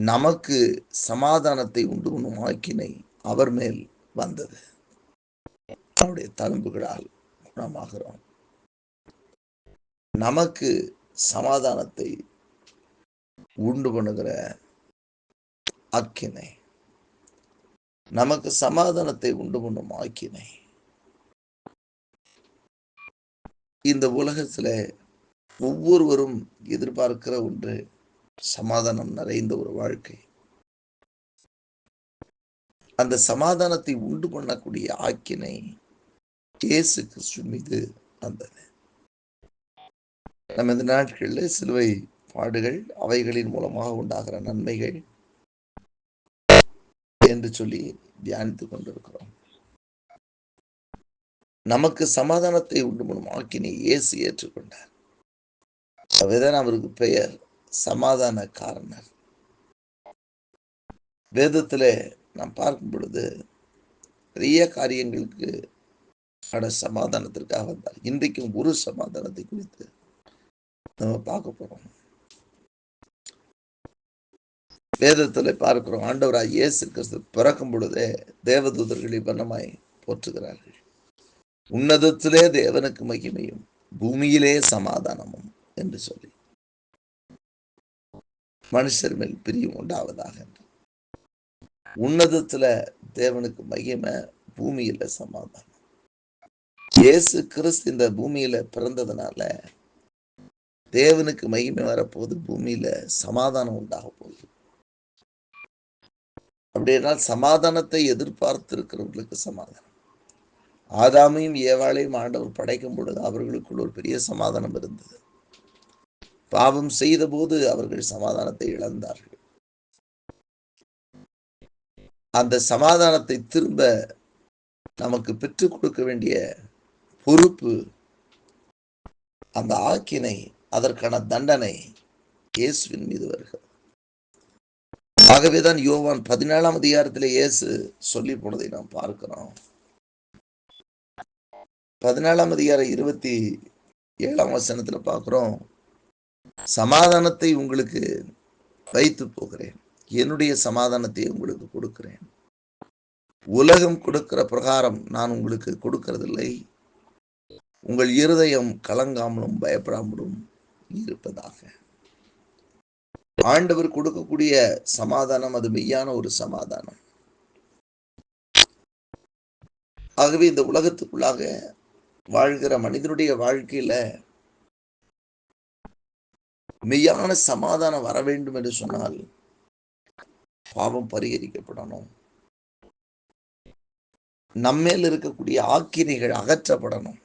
நமக்கு சமாதானத்தை உண்டு பண்ணும் ஆக்கினை அவர் மேல் வந்தது. அவருடைய தழும்புகளால் குணமாகிறோம். நமக்கு சமாதானத்தை உண்டு பண்ணுகிற ஆக்கினை, நமக்கு சமாதானத்தை உண்டு பண்ணும் ஆக்கினை. இந்த உலகத்துல ஒவ்வொருவரும் எதிர்பார்க்கிற ஒன்று சமாதானம் நிறைந்த ஒரு வாழ்க்கை. அந்த சமாதானத்தை உண்டு பண்ணக்கூடிய ஆக்கினை இயேசு கிறிஸ்து மீது வந்தது. நம்ம இந்த நாட்களில் சிலுவை பாடுகள், அவைகளின் மூலமாக உண்டாகிற நன்மைகள் என்று சொல்லி தியானித்துக் கொண்டிருக்கிறோம். நமக்கு சமாதானத்தை உண்டு பண்ணும் ஆக்கினை இயேசு ஏற்றுக்கொண்டார். அதுதான் அவருக்கு பெயர் சமாதான காரணர். வேதத்திலே நாம் பார்க்கும் பொழுது நிறைய காரியங்களுக்கு சமாதானத்திற்காக வந்தார். இன்றைக்கும் ஒரு சமாதானத்தை குறித்து நம்ம பார்க்க போறோம். வேதத்தில் பார்க்கிறோம், ஆண்டவராய் இயேசு கிறிஸ்து பிறக்கும் பொழுதே தேவதூதர்களை வண்ணமாய் போற்றுகிறார்கள். உன்னதத்திலே தேவனுக்கு மகிமையும் பூமியிலே சமாதானமும் என்று சொல்லி மனுஷர் மேல் பிரியம் உண்டாவதாக. உன்னதத்துல தேவனுக்கு மகிமை, பூமியில சமாதானம். இயேசு கிறிஸ்து இந்த பூமியில பிறந்ததுனால தேவனுக்கு மகிமை வரப்போகுது, பூமியில சமாதானம் உண்டாக போகுது. அப்படினால் சமாதானத்தை எதிர்பார்த்து இருக்கிறவர்களுக்கு சமாதானம். ஆதாமையும் ஏவாளையும் ஆண்டவர் படைக்கும் பொழுது அவர்களுக்குள் ஒரு பெரிய சமாதானம் இருந்தது. பாவம் செய்த போது அவர்கள் சமாதானத்தை இழந்தார்கள். அந்த சமாதானத்தை திரும்ப நமக்கு பெற்றுக் கொடுக்க வேண்டிய பொறுப்பு, அந்த ஆக்கினை, அதற்கான தண்டனை இயேசுவின் மீது வருகிறது. ஆகவேதான் யோவான் 17ஆம் அதிகாரத்தில் இயேசு சொல்லி போனதை நாம் பார்க்கிறோம். 17ஆம் அதிகாரம் 27ஆம் வசனத்துல பார்க்கிறோம், சமாதானத்தை உங்களுக்கு வைத்து போகிறேன், என்னுடைய சமாதானத்தை உங்களுக்கு கொடுக்கிறேன். உலகம் கொடுக்கிற பிரகாரம் நான் உங்களுக்கு கொடுக்கிறதில்லை. உங்கள் இருதயம் கலங்காமலும் பயப்படாமலும் இருப்பதாக. ஆண்டவர் கொடுக்கக்கூடிய சமாதானம் அது மெய்யான ஒரு சமாதானம். ஆகவே இந்த உலகத்துக்குள்ளாக வாழ்கிற மனிதனுடைய வாழ்க்கையில மெய்யான சமாதானம் வர வேண்டும் என்று சொன்னால் பாவம் பரிகரிக்கப்படணும், நம்மேல் இருக்கக்கூடிய ஆக்கினைகள் அகற்றப்படணும்.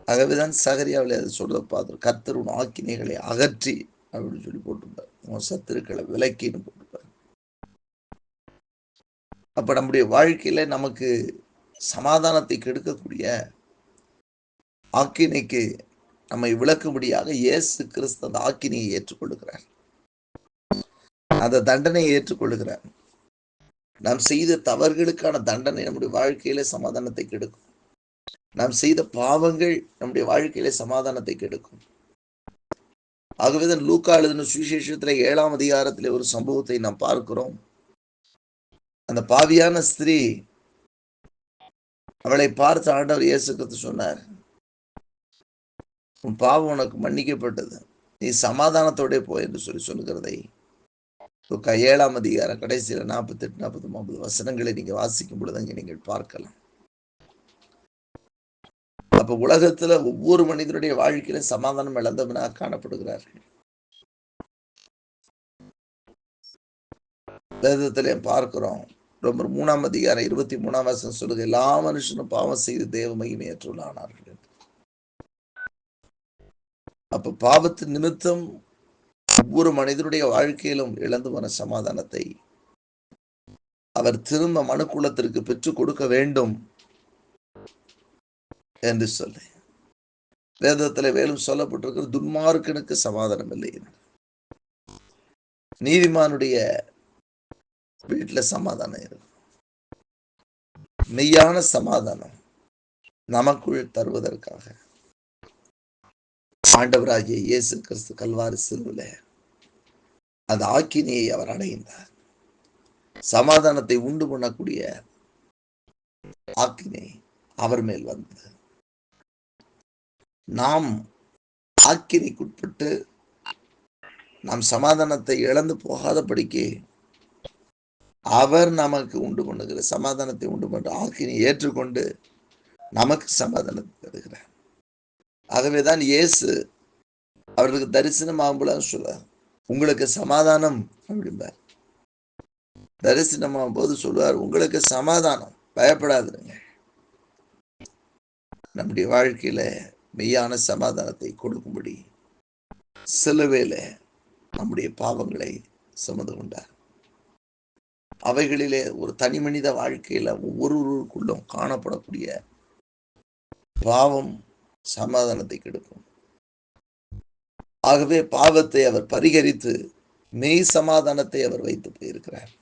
ஆகவேதான் சகரியாவில் அதை சொல்ல பார்த்து, கர்த்தர் உன் ஆக்கினைகளை அகற்றி அப்படின்னு சொல்லி போட்டிருப்பார், உன் சத்துருக்களை விலக்கின்னு போட்டிருப்பார். அப்ப நம்முடைய வாழ்க்கையில நமக்கு சமாதானத்தை கெடுக்கக்கூடிய ஆக்கினைக்கு நம்மை விளக்கும்படியாக இயேசு கிறிஸ்து அந்த ஆக்கினையை ஏற்றுக்கொள்ளுகிறார், அந்த தண்டனையை ஏற்றுக்கொள்ளுகிறார். நாம் செய்த தவறுகளுக்கான தண்டனை நம்முடைய வாழ்க்கையில சமாதானத்தை கெடுக்கும். நாம் செய்த பாவங்கள் நம்முடைய வாழ்க்கையில சமாதானத்தை கெடுக்கும். ஆகவேதான் லூக்கா எழுதின சுவிசேஷத்துல 7ஆம் அதிகாரத்திலே ஒரு சம்பவத்தை நாம் பார்க்கிறோம். அந்த பாவியான ஸ்திரீ, அவளை பார்த்து ஆண்டவர் இயேசு கிறிஸ்து சொன்னார், உன் பாவம் உனக்கு மன்னிக்கப்பட்டது, நீ சமாதானத்தோட போ என்று சொல்லி சொல்லுகிறதை லூக்கா 7ஆம் அதிகாரம் கடைசியில 48, 49 வசனங்களை நீங்க வாசிக்கும் பொழுது அங்கே நீங்கள் பார்க்கலாம். அப்ப உலகத்துல ஒவ்வொரு மனிதனுடைய வாழ்க்கையில சமாதானம் இழந்தவனாக காணப்படுகிறார்கள். வேதத்திலே பார்க்கிறோம், ரோமர் 3ஆம் அதிகாரம் 23ஆம் வசனம் சொல்லுங்க, எல்லா மனுஷனும் பாவம் செய்து தேவ மகிமையற்றவர்களானார்கள். அப்ப பாவத்தின் நிமித்தம் ஒவ்வொரு மனிதனுடைய வாழ்க்கையிலும் இழந்து வர சமாதானத்தை அவர் திரும்ப மனுக்குலத்திற்கு பெற்றுக் கொடுக்க வேண்டும் என்று சொல்லி வேதத்தில் மேலும் சொல்லப்பட்டிருக்கிற, துன்மார்க்கனுக்கு சமாதானம் இல்லை, நீதிமானுடைய வீட்டில் சமாதானம் இருக்கு. மெய்யான சமாதானம் நமக்குள் தருவதற்காக ஆண்டவராகிய இயேசு கிறிஸ்து கல்வாரி சிலுவையிலே அந்த ஆக்கினியை அவர் அடைந்தார். சமாதானத்தை உண்டு பண்ணக்கூடிய ஆக்கினை அவர் மேல் வந்தது. நாம் ஆக்கினைக்குட்பட்டு நாம் சமாதானத்தை இழந்து போகாதபடிக்கு அவர் நமக்கு உண்டு பண்ணுகிற சமாதானத்தை உண்டு பண்ற ஆக்கினை ஏற்றுக்கொண்டு நமக்கு சமாதானத்தை தருகிறார். ஆகவேதான் இயேசு அவர்களுக்கு தரிசனமாகும்போது சொல்றார், உங்களுக்கு சமாதானம் அப்படிம்பார். தரிசனமாகும் போது சொல்லுவார், உங்களுக்கு சமாதானம், பயப்படாதுங்க. நம்முடைய வாழ்க்கையில மெய்யான சமாதானத்தை கொடுக்கும்படி சிலுவையில நம்முடைய பாவங்களை சுமந்து கொண்டார். அவைகளிலே ஒரு தனி மனித வாழ்க்கையில ஒவ்வொருவருக்குள்ளும் காணப்படக்கூடிய பாவம் சமாதானத்தை கெடுக்கும். ஆகவே பாவத்தை அவர் பரிகரித்து மெய் சமாதானத்தை அவர் வைத்து போயிருக்கிறார்.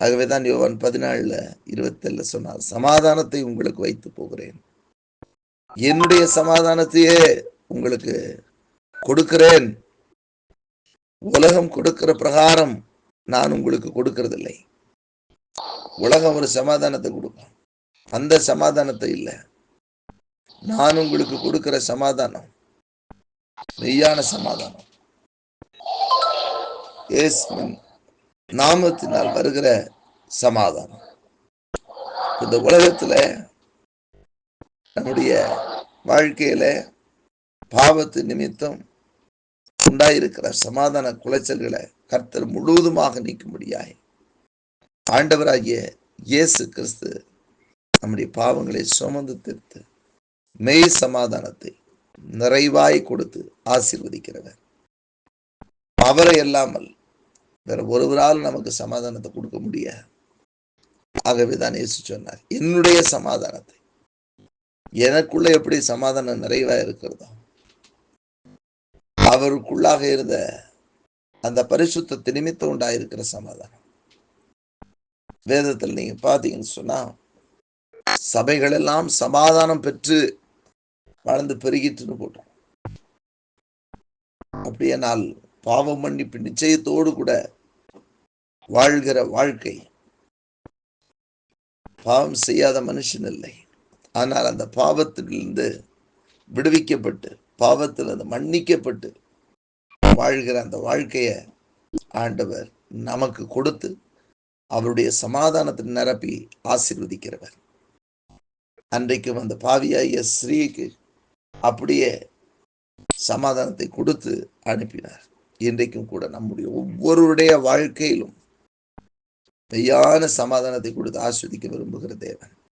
ஆகவேதான் யோவான் 14:27 சொன்னார், சமாதானத்தை உங்களுக்கு வைத்து போகிறேன், என்னுடைய சமாதானத்தையே உங்களுக்கு கொடுக்கிறேன். உலகம் கொடுக்கிற பிரகாரம் நான் உங்களுக்கு கொடுக்கறதில்லை. உலகம் ஒரு சமாதானத்தை கொடுக்கும், அந்த சமாதானத்தை இல்லை. நான் உங்களுக்கு கொடுக்கிற சமாதானம் மெய்யான சமாதானம், இயேசுவின் நாமத்தினால் வருகிற சமாதானம். இந்த உலகத்துல நம்முடைய வாழ்க்கையில பாவத்து நிமித்தம் உண்டாயிருக்கிற சமாதான குலைச்சல்களை கர்த்தர் முழுவதுமாக நீக்கும்படியாய் ஆண்டவராகிய இயேசு கிறிஸ்து நம்முடைய பாவங்களை சுமந்து தீர்த்து மெய் சமாதானத்தை நிறைவாய் கொடுத்து ஆசீர்வதிக்கிறவர். அவரை இல்லாமல் வேற ஒருவரால் நமக்கு சமாதானத்தை கொடுக்க முடியாது. ஆகவேதான் இயேசு சொன்னார், என்னுடைய சமாதானத்தை, எனக்குள்ள எப்படி சமாதானம் நிறைவா இருக்கிறதோ அவருக்குள்ளாக இருந்த அந்த பரிசுத்த நிமித்தம் உண்டாயிருக்கிற சமாதானம். வேதத்தில் நீங்க பாத்தீங்கன்னு சொன்னா சபைகள் எல்லாம் சமாதானம் பெற்று வளர்ந்து பெருகிட்டுன்னு போட்டோம். அப்படியே நாள் பாவ மன்னிப்பு நிச்சயத்தோடு கூட வாழ்கிற வாழ்க்கை, பாவம் செய்யாத மனுஷன் இல்லை. ஆனால் அந்த பாவத்திலிருந்து விடுவிக்கப்பட்டு பாவத்திலிருந்து மன்னிக்கப்பட்டு வாழ்கிற அந்த வாழ்க்கைய ஆண்டவர் நமக்கு கொடுத்து அவருடைய சமாதானத்தை நிரப்பி ஆசீர்வதிக்கிறவர். அன்றைக்கும் அந்த பாவியாகிய ஸ்ரீக்கு அப்படியே சமாதானத்தை கொடுத்து அனுப்பினார். இன்றைக்கும் கூட நம்முடைய ஒவ்வொருடைய வாழ்க்கையிலும் மெய்யான சமாதானத்தை கொடுத்து ஆஸ்வதிக்க விரும்புகிற தேவன்.